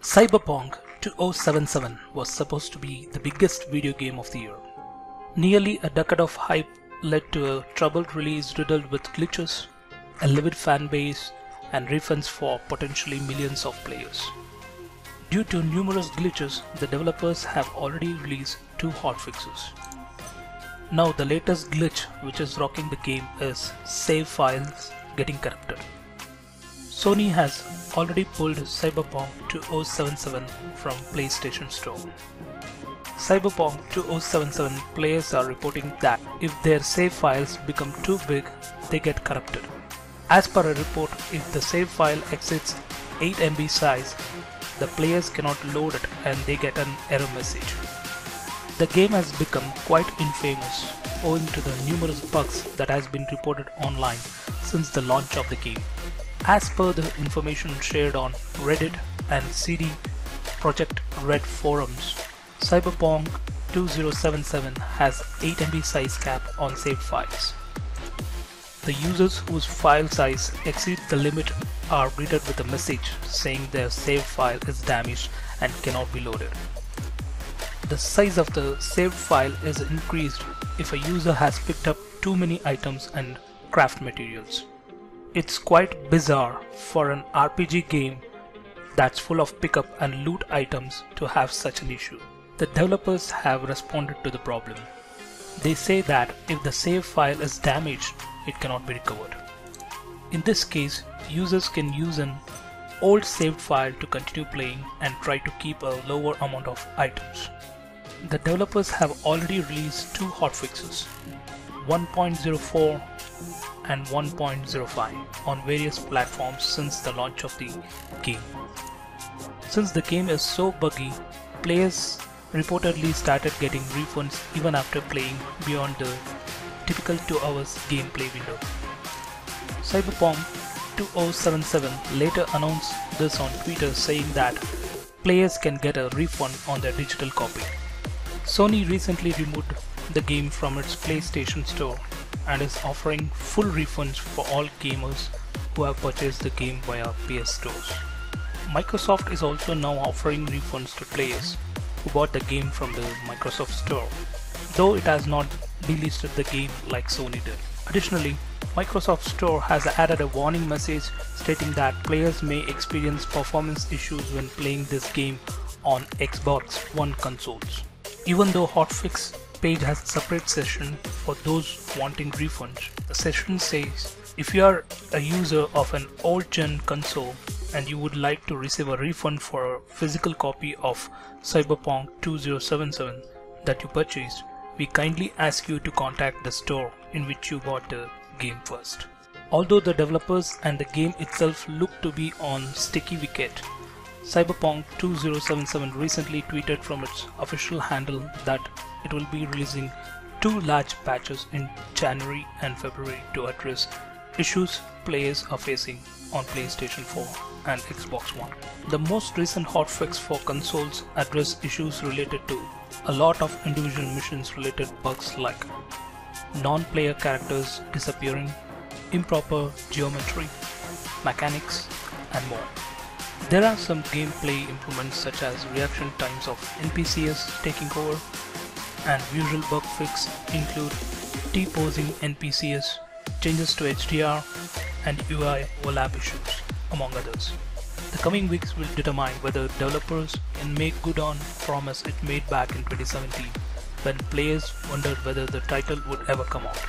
Cyberpunk 2077 was supposed to be the biggest video game of the year. Nearly a decade of hype led to a troubled release riddled with glitches, a livid fan base, and refunds for potentially millions of players. Due to numerous glitches, the developers have already released 2 hotfixes. Now the latest glitch which is rocking the game is save files getting corrupted. Sony has already pulled Cyberpunk 2077 from PlayStation Store. Cyberpunk 2077 players are reporting that if their save files become too big, they get corrupted. As per a report, if the save file exceeds 8 MB size, the players cannot load it and they get an error message. The game has become quite infamous owing to the numerous bugs that has been reported online since the launch of the game. As per the information shared on Reddit and CD Projekt Red forums, Cyberpunk 2077 has 8 MB size cap on saved files. The users whose file size exceeds the limit are greeted with a message saying their save file is damaged and cannot be loaded. The size of the saved file is increased if a user has picked up too many items and craft materials. It's quite bizarre for an RPG game that's full of pickup and loot items to have such an issue. The developers have responded to the problem. They say that if the save file is damaged, it cannot be recovered. In this case, users can use an old saved file to continue playing and try to keep a lower amount of items. The developers have already released 2 hotfixes, 1.04 and 1.05 on various platforms since the launch of the game. Since the game is so buggy, players reportedly started getting refunds even after playing beyond the typical 2 hours gameplay window. Cyberpunk 2077 later announced this on Twitter, saying that players can get a refund on their digital copy. Sony recently removed the game from its PlayStation Store and is offering full refunds for all gamers who have purchased the game via PS stores. Microsoft is also now offering refunds to players who bought the game from the Microsoft Store, though it has not delisted the game like Sony did. Additionally, Microsoft Store has added a warning message stating that players may experience performance issues when playing this game on Xbox One consoles. Even though hotfix page has a separate session for those wanting refunds, the session says if you are a user of an old gen console and you would like to receive a refund for a physical copy of Cyberpunk 2077 that you purchased, we kindly ask you to contact the store in which you bought the game first. Although the developers and the game itself look to be on sticky wicket, Cyberpunk 2077 recently tweeted from its official handle that it will be releasing 2 large patches in January and February to address issues players are facing on PlayStation 4 and Xbox One. The most recent hotfix for consoles address issues related to a lot of individual missions related bugs like non-player characters disappearing, improper geometry, mechanics, and more. There are some gameplay improvements such as reaction times of NPCs taking over, and usual bug fix include T-posing NPCs, changes to HDR, and UI overlap issues, among others. The coming weeks will determine whether developers can make good on promise it made back in 2017 when players wondered whether the title would ever come out.